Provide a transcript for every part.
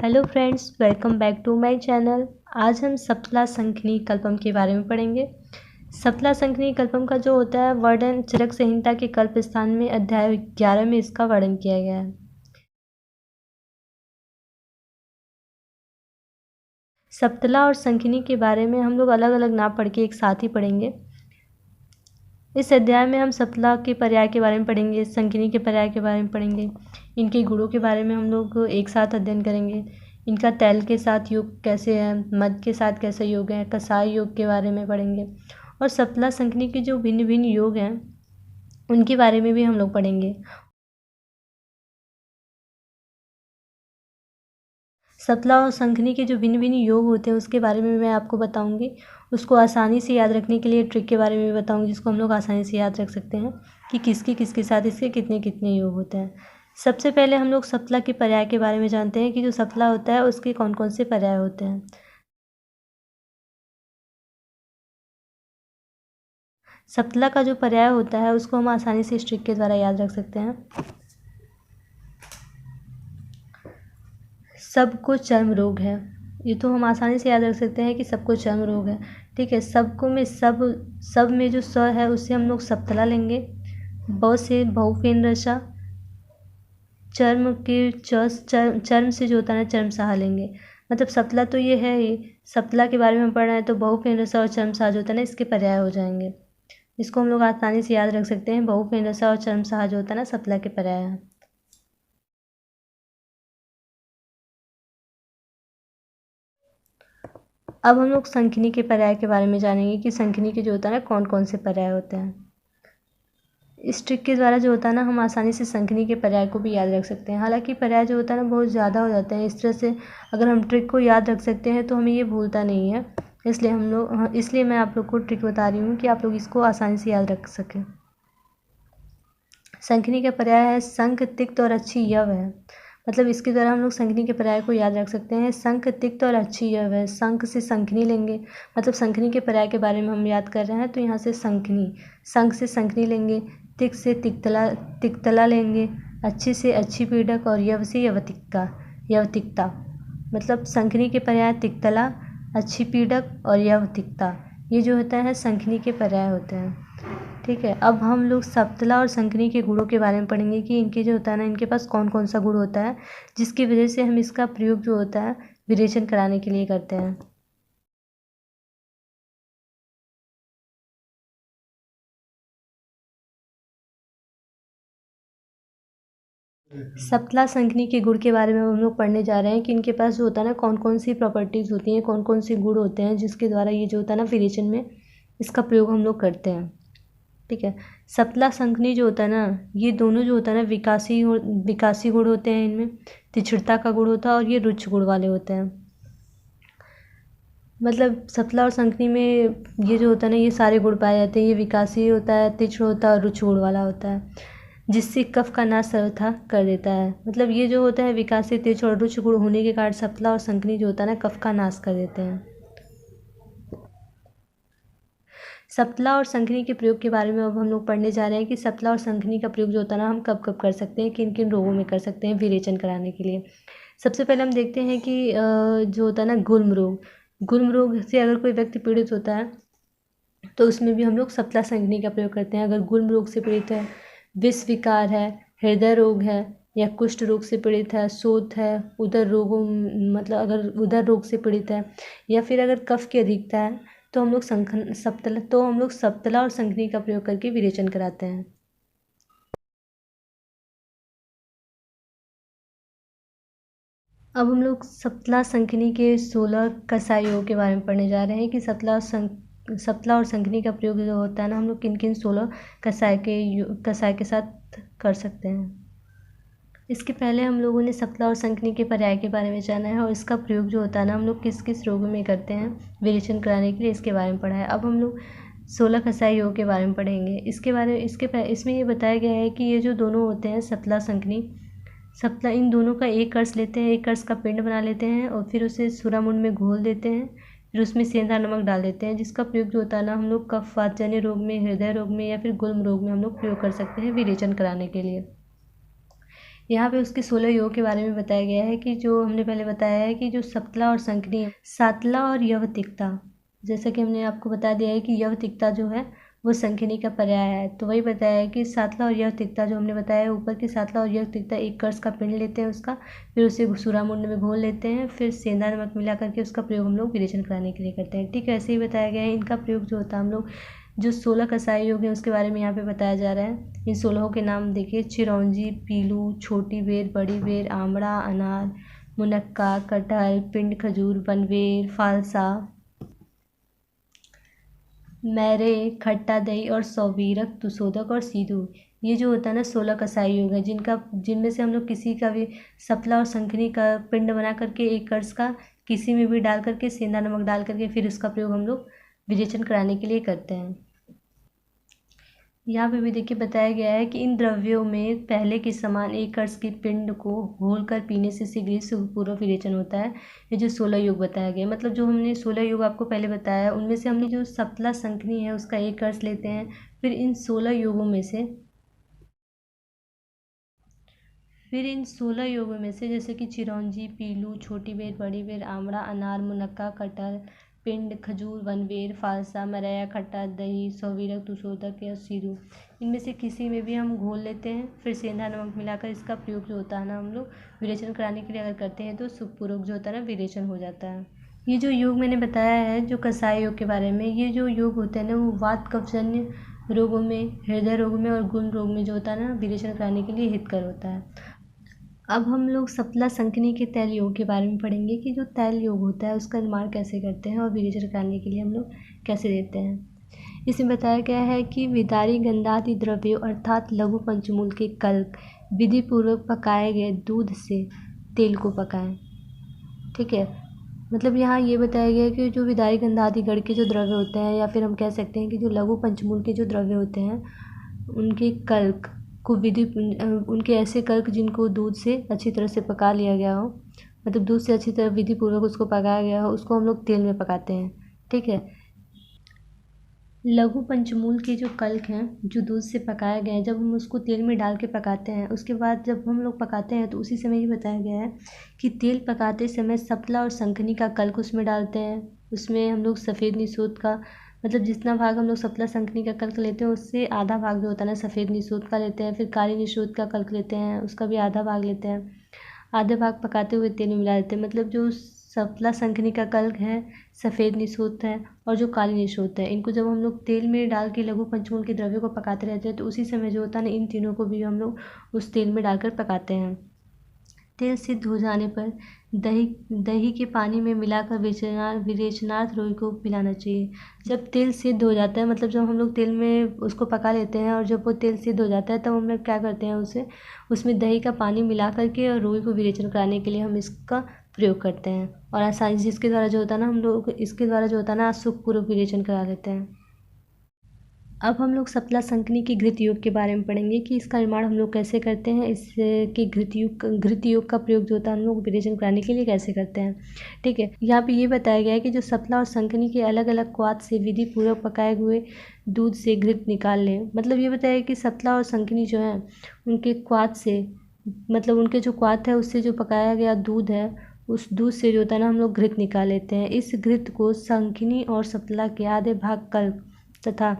Hello friends, welcome back to my channel. आज हम सप्तला संखनी कल्पम के बारे में पढ़ेंगे। सप्तला संखनी कल्पम का जो होता है वर्णन चरक संहिता के कल्प स्थान में अध्याय 11 में इसका वर्णन किया गया है। सप्तला और संखनी के बारे में हम लोग अलग अलग ना पढ़ के एक साथ ही पढ़ेंगे। इस अध्याय में हम सप्तला के पर्याय के बारे में पढ़ेंगे, संखनी के पर्याय के बारे में पढ़ेंगे, इनके गुणों के बारे में हम लोग एक साथ अध्ययन करेंगे। इनका तैल के साथ योग कैसे है, मध के साथ कैसा योग है, कसाई योग के बारे में पढ़ेंगे और सप्तला संखनी के जो भिन्न भिन्न योग हैं उनके बारे में भी हम लोग पढ़ेंगे। सप्तला और संखनी के जो भिन्न भिन्न योग होते हैं उसके बारे में मैं आपको बताऊंगी। उसको आसानी से याद रखने के लिए ट्रिक के बारे में भी बताऊंगी जिसको हम लोग आसानी से याद रख सकते हैं कि किसके साथ इसके कितने कितने योग होते हैं। सबसे पहले हम लोग सप्तला के पर्याय के बारे में जानते हैं कि जो सप्तला होता है उसके कौन कौन से पर्याय होते हैं। सप्तला का जो पर्याय होता है उसको हम आसानी से इस ट्रिक के द्वारा याद रख सकते हैं। सबको चर्म रोग है, ये तो हम आसानी से याद रख सकते हैं कि सबको चर्म रोग है। ठीक है, सबको में सब में जो स है उससे हम लोग सप्तला लेंगे। ब से बहुफेन रसा, चर्म के चर्म से जो होता है ना चर्म सहा लेंगे। मतलब सप्तला तो ये है ही, सप्तला के बारे में पढ़ना है तो बहुफेन रसा और चर्म सहा जो होता है ना इसके पर्याय हो जाएंगे। इसको हम लोग आसानी से याद रख सकते हैं। बहुफेन रसा और चर्म सहा जो होता है ना सप्तला के पर्याय है। अब हम लोग संखनी के पर्याय के बारे में जानेंगे कि संखनी के जो होता है ना कौन कौन से पर्याय होते हैं। इस ट्रिक के द्वारा जो होता है ना हम आसानी से संखनी के पर्याय को भी याद रख सकते हैं। हालांकि पर्याय जो होता है ना बहुत ज़्यादा हो जाते हैं, इस तरह से अगर हम ट्रिक को याद रख सकते हैं तो हमें ये भूलता नहीं है। इसलिए मैं आप लोग को ट्रिक बता रही हूँ कि आप लोग इसको आसानी से याद रख सकें। संखनी का पर्याय है संख, तिक्त और अच्छी यव है। मतलब इसके द्वारा हम लोग संखनी के पर्याय को याद रख सकते हैं। संख, तिक्त और अच्छी यव है। संख से संखनी लेंगे, मतलब संखनी के पर्याय के बारे में हम याद कर रहे हैं तो यहाँ से संखनी, संख से संखनी लेंगे। तिक्त से तिक्तला लेंगे। अच्छी से अच्छी पीडक और यव से यवतिकता। मतलब संखनी के पर्याय तिक्तला, अच्छी पीडक और यवतिकता, ये जो होता है संखनी के पर्याय होते हैं। ठीक है, अब हम लोग सप्तला और संखनी के गुणों के बारे में पढ़ेंगे कि इनके जो होता है ना इनके पास कौन कौन सा गुण होता है जिसकी वजह से हम इसका प्रयोग जो होता है विरेचन कराने के लिए करते हैं। सप्तला संखनी के गुण के बारे में हम लोग पढ़ने जा रहे हैं कि इनके पास जो होता है ना कौन कौन सी प्रॉपर्टीज़ होती हैं, कौन कौन से गुण होते हैं जिसके द्वारा ये जो होता है ना विरेचन में इसका प्रयोग हम लोग करते हैं। ठीक है, सप्तला संखनी जो होता है ना ये दोनों जो होता है ना विकासी गुण होते हैं। इनमें तिछुरता का गुण होता है और ये रुच्च गुण वाले होते हैं। मतलब सप्तला और संखनी में ये जो होता है ना ये सारे गुण पाए जाते हैं। ये विकासी होता है, तिछुर होता है और रुच्च गुण वाला होता है, जिससे कफ का नाश सर्वथा कर देता है। मतलब ये जो होता है विकासी, तिछुर और रुच्च गुण होने के कारण सप्तला और संखनी जो होता है ना कफ का नाश कर देते हैं। सप्तला और संखनी के प्रयोग के बारे में अब हम लोग पढ़ने जा रहे हैं कि सप्तला और संखनी का प्रयोग जो होता है ना हम कब कब कर सकते हैं, किन किन रोगों में कर सकते हैं विरेचन कराने के लिए। सबसे पहले हम देखते हैं कि जो होता है ना गुल्म रोग से अगर कोई व्यक्ति पीड़ित होता है तो उसमें भी हम लोग सप्तला संखनी का प्रयोग करते हैं। अगर गुल्म रोग से पीड़ित है, विष विकार है, हृदय रोग है या कुष्ठ रोग से पीड़ित है, शोथ है, उदर रोगों मतलब अगर उदर रोग से पीड़ित है या फिर अगर कफ की अधिकता है तो हम लोग सप्तला और संखनी का प्रयोग करके विरेचन कराते हैं। अब हम लोग सप्तला संखनी के 16 कसाइयों के बारे में पढ़ने जा रहे हैं कि सप्तला और संखनी का प्रयोग जो होता है ना हम लोग किन किन 16 कसाय के साथ कर सकते हैं। इसके पहले हम लोगों ने सप्तला और संखनी के पर्याय के बारे में जाना है और इसका प्रयोग जो होता है ना हम लोग किस किस रोगों में करते हैं विरेचन कराने के लिए, इसके बारे में पढ़ा है। अब हम लोग 16 कसाई योग के बारे में पढ़ेंगे। इसमें ये बताया गया है कि ये जो दोनों होते हैं सप्तला संखनी, सप्तला इन दोनों का एक कर्ष लेते हैं, एक कर्ष का पिंड बना लेते हैं और फिर उसे सुरामुंड में घोल देते हैं, फिर उसमें सेंधा नमक डाल देते हैं, जिसका प्रयोग जो होता है ना हम लोग कफ वातजन्य रोग में, हृदय रोग में या फिर गुल्म रोग में हम लोग प्रयोग कर सकते हैं विरेचन कराने के लिए। यहाँ पे उसके 16 योग के बारे में बताया गया है कि जो हमने पहले बताया है कि जो सतला और संकनी, सातला और यवतिकता, जैसा कि हमने आपको बता दिया है कि यवतिकता जो है वो संकिनी का पर्याय है। तो वही बताया है कि सातला और यवतिकता जो हमने बताया है ऊपर की, सातला और यवतिकता एक कर्स का पिंड लेते हैं उसका, फिर उसे सूरामुंड में घोल लेते हैं, फिर सेंधा नमक मिला करके उसका प्रयोग हम लोग विरेचन कराने के लिए करते हैं। ठीक है, ऐसे ही बताया गया है। इनका प्रयोग जो होता है हम लोग जो 16 कसाई योग है उसके बारे में यहाँ पे बताया जा रहा है। इन 16 के नाम देखिए, चिरौंजी, पीलू, छोटी बेर, बड़ी बेर, आमड़ा, अनार, मुनक्का, कटहल, पिंड, खजूर, बनवेर, फालसा, मैरे, खट्टा दही और सौवीरक, तुशोदक और सीधू। ये जो होता है ना 16 कसाई योग है जिनमें से हम लोग किसी का भी सतला और संखनी का पिंड बना करके एक कर्स का किसी में भी डाल करके सेंधा नमक डाल करके फिर उसका प्रयोग हम लोग विरेचन कराने के लिए करते हैं। यहाँ पे भी देखिए बताया गया है कि इन द्रव्यों में पहले के समान एक कर्स के पिंड को घोलकर पीने से शीघ्र सुखपूर्वक विरेचन होता है। ये जो 16 योग बताया गया, मतलब जो हमने 16 योग आपको पहले बताया उनमें से हमने जो सतला संकनी है उसका एक कर्स लेते हैं, फिर इन 16 योगों में से जैसे कि चिरौंजी, पीलू, छोटी बेर, बड़ी बेर, आमड़ा, अनार, मुनक्का, कटहल, पिंड, खजूर, वनवेर, फालसा, मरैया, खट्टा दही, सौवीरक, तुशोदक या सीधू, इनमें से किसी में भी हम घोल लेते हैं, फिर सेंधा नमक मिलाकर इसका प्रयोग जो होता है ना हम लोग विरेचन कराने के लिए अगर करते हैं तो सुखपूर्वक जो होता है ना विरेचन हो जाता है। ये जो योग मैंने बताया है जो कसाई योग के बारे में, ये जो योग होते हैं ना वो वात कफजन्य रोगों में, हृदय रोग में और गुण रोग में जो होता है ना विरेचन कराने के लिए हितकर होता है। अब हम लोग सतला संकनी के तैल योग के बारे में पढ़ेंगे कि जो तैल योग होता है उसका निर्माण कैसे करते हैं और विरेचन कराने के लिए हम लोग कैसे देते हैं। इसमें बताया गया है कि विदारी गंधादि द्रव्यों अर्थात लघु पंचमूल के कल्क विधि पूर्वक पकाए गए दूध से तेल को पकाएं। ठीक है, मतलब यहाँ ये बताया गया है कि जो विदारी गंधादि गण के जो द्रव्य होते हैं या फिर हम कह सकते हैं कि जो लघु पंचमूल के जो द्रव्य होते हैं उनके कल्क को उनके ऐसे कल्क जिनको दूध से अच्छी तरह से पका लिया गया हो, मतलब दूध से अच्छी तरह विधि पूर्वक उसको पकाया गया हो, उसको हम लोग तेल में पकाते हैं। ठीक है, लघु पंचमूल के जो कल्क हैं जो दूध से पकाया गया है, जब हम उसको तेल में डाल के पकाते हैं उसके बाद जब हम लोग पकाते हैं तो उसी समय ये बताया गया है कि तेल पकाते समय सतला और संकनी का कल्क उसमें डालते हैं। उसमें हम लोग सफ़ेद निशोध का, मतलब जितना भाग हम लोग सतला संकनी का कल्क लेते हैं उससे आधा भाग जो होता है ना सफ़ेद निशोध का लेते हैं, फिर काली निशोध का कल्क लेते हैं उसका भी आधा भाग लेते हैं, आधे भाग पकाते हुए तेल में मिला देते हैं। मतलब जो सतला संकनी का कल्क है, सफ़ेद निशोध है और जो काली निशोध है, इनको जब हम लोग तेल में डाल के लघु पंचमूल के द्रव्यों को पकाते रहते हैं तो उसी समय जो होता है ना इन तीनों को भी हम लोग उस तेल में डालकर पकाते हैं। तेल सिद्ध हो जाने पर दही के पानी में मिलाकर विरेचनार्थ रोगी को पिलाना चाहिए। जब तेल सिद्ध हो जाता है, मतलब जब हम लोग तेल में उसको पका लेते हैं और जब वो तेल सिद्ध हो जाता है तब हम लोग क्या करते हैं उसमें दही का पानी मिला करके और रोगी को विरेचन कराने के लिए हम इसका प्रयोग करते हैं और आसानी से इसके द्वारा जो होता है ना हम लोग इसके द्वारा जो होता है ना सुखपूर्वक विरेचन करा लेते हैं। अब हम लोग सतला संकनी की घृत योग के बारे में पढ़ेंगे कि इसका निर्माण हम लोग कैसे करते हैं, इसके घृत योग का प्रयोग जो होता है हम लोग विरेचन कराने के लिए कैसे करते हैं। ठीक है, यहाँ पे ये बताया गया है कि जो सतला और संकनी के अलग अलग क्वाथ से विधि पूर्वक पकाए हुए दूध से घृत निकाल लें। मतलब ये बताया कि सतला और संकनी जो है उनके क्वाथ से, मतलब उनके जो क्वाथ है उससे जो पकाया गया दूध है उस दूध से जो होता है ना हम लोग घृत निकाल लेते हैं। इस घृत को संकनी और सतला के आधे भाग कल्क तथा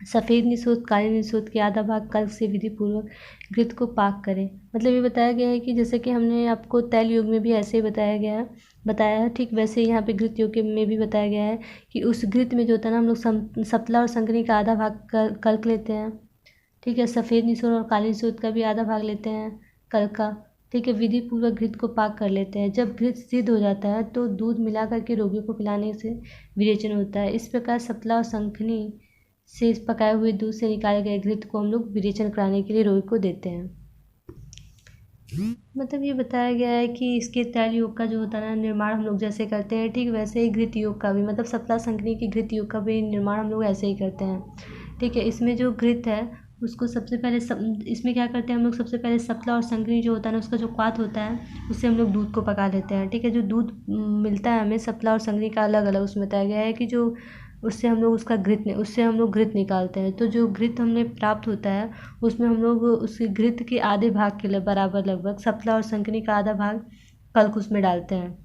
सफ़ेद निशोध काले निशोध के आधा भाग कल्क से विधि पूर्वक घृत को पाक करें। मतलब ये बताया गया है कि जैसे कि हमने आपको तैल योग में भी ऐसे ही बताया है ठीक वैसे ही यहाँ पे घृत योग में भी बताया गया है कि उस घृत में जो होता है ना हम लोग सतला और संकनी का आधा भाग कल्क लेते हैं। ठीक है, सफ़ेद निशोध और काले निशोध का भी आधा भाग लेते हैं कल्क का। ठीक है, विधि पूर्वक घृत को पाक कर लेते हैं। जब घृत सिद्ध हो जाता है तो दूध मिला करके रोगियों को पिलाने से विरेचन होता है। इस प्रकार सतला और संकनी से पकाए हुए दूध से निकाले गए घृत को हम लोग विरेचन कराने के लिए रोगी को देते हैं। मतलब ये बताया गया है कि इसके तैल योग का जो होता है ना निर्माण हम लोग जैसे करते हैं ठीक वैसे ही घृत योग का भी, मतलब सतला संकनी की घृत योग का भी निर्माण हम लोग ऐसे ही करते हैं। ठीक है, इसमें जो घृत है उसको सबसे पहले इसमें क्या करते हैं हम लोग, सबसे पहले सतला और संकनी जो होता है ना उसका जो क्वाथ होता है उससे हम लोग दूध को पका लेते हैं। ठीक है, जो दूध मिलता है हमें सतला और संकनी का अलग अलग, उसमें बताया गया है कि जो उससे हम लोग उससे हम लोग घृत निकालते हैं। तो जो घृत हमने प्राप्त होता है उसमें हम लोग उस घृत के आधे भाग के लिए बराबर लगभग सतला और शंखनी का आधा भाग कल्प उसमें डालते हैं।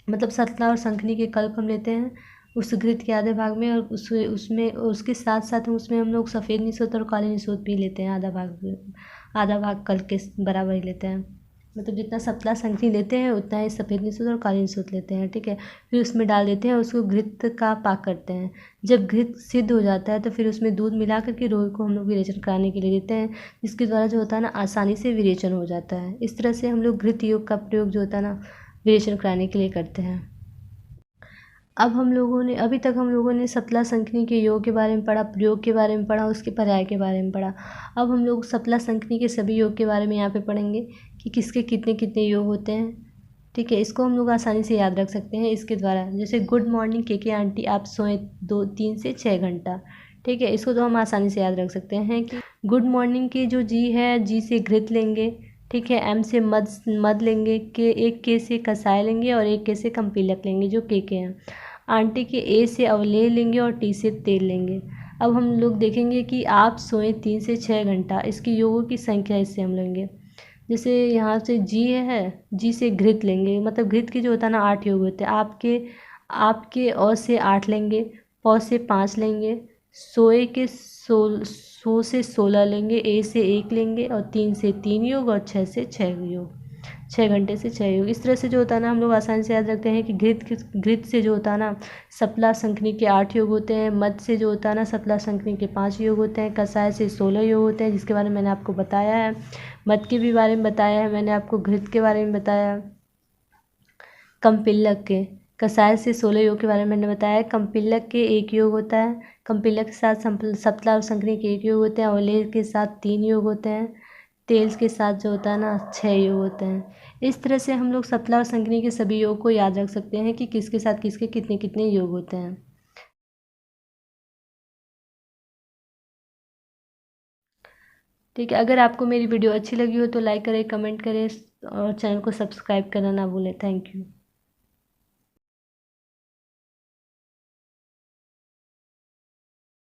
मतलब सतला और शंखनी के कल्प हम लेते हैं उस घृत के आधे भाग में, और उसमें उसके साथ साथ उसमें हम लोग सफ़ेद निशोत और काली निशोत भी लेते हैं, आधा भाग कल्प के बराबर ही लेते हैं। मतलब जितना सतला शंखनी लेते हैं उतना ही सफ़ेद निशोत और काली निशोत लेते हैं, ठीक है। फिर उसमें डाल देते हैं, उसको घृत का पाक करते हैं। जब घृत सिद्ध हो जाता है तो फिर उसमें दूध मिला करके रोगी को हम लोग विरेचन कराने के लिए देते हैं, जिसके द्वारा जो होता है ना आसानी से विरेचन हो जाता है। इस तरह से हम लोग घृत योग का प्रयोग जो होता है ना विरेचन कराने के लिए करते हैं। अभी तक हम लोगों ने सतला शंखनी के योग के बारे में पढ़ा, प्रयोग के बारे में पढ़ा, उसके पर्याय के बारे में पढ़ा। अब हम लोग सतला शंखनी के सभी योग के बारे में यहाँ पे पढ़ेंगे कि किसके कितने कितने योग होते हैं, ठीक है। इसको हम लोग आसानी से याद रख सकते हैं इसके द्वारा। जैसे गुड मॉर्निंग के आंटी, आप सोएं 3 से 6 घंटा, ठीक है। इसको तो हम आसानी से याद रख सकते हैं कि गुड मॉर्निंग की जो जी है, जी से घृत लेंगे, ठीक है। एम से मद लेंगे, एक के से कसाय लेंगे और एक के से कम्पीलक लेंगे जो के हैं। आंटी के ए से अवलेह लेंगे और टी से तेल लेंगे। अब हम लोग देखेंगे कि आप सोएं 3 से 6 घंटा, इसकी योगों की संख्या इससे हम लेंगे। जैसे यहाँ से जी है, जी से घृत लेंगे, मतलब घृत की जो होता है ना 8 योग होते हैं। आपके अ से 8 लेंगे, प से 5 लेंगे, सोए के सो से 16 लेंगे, ए से 1 लेंगे और 3 से 3 योग और 6 से 6 योग, 6 घंटे से 6 योग। इस तरह से जो होता है ना हम लोग आसानी से याद रखते हैं कि घृत से जो होता है ना सतला शंखनी के 8 योग होते हैं, मद से जो होता है ना सतला शंखनी के 5 योग होते हैं, कसाय से 16 योग होते हैं, जिसके बारे में मैंने आपको बताया है। मद के भी बारे में बताया है मैंने आपको, घृत के बारे में बताया, कम्पिल्लक के कसाय से 16 योग के बारे में मैंने बताया है। कम्पिल्लक के 1 योग होता है, कम्पिल्लक के साथ सतला और शंखनी के 1 योग होते हैं, अवलेह के साथ 3 योग होते हैं, तेल के साथ जो होता है ना 6 योग होते हैं। इस तरह से हम लोग सतला और शंखनी के सभी योग को याद रख सकते हैं कि किसके साथ किसके कितने कितने योग होते हैं, ठीक है। अगर आपको मेरी वीडियो अच्छी लगी हो तो लाइक करें, कमेंट करें और चैनल को सब्सक्राइब करना ना भूलें। Thank you.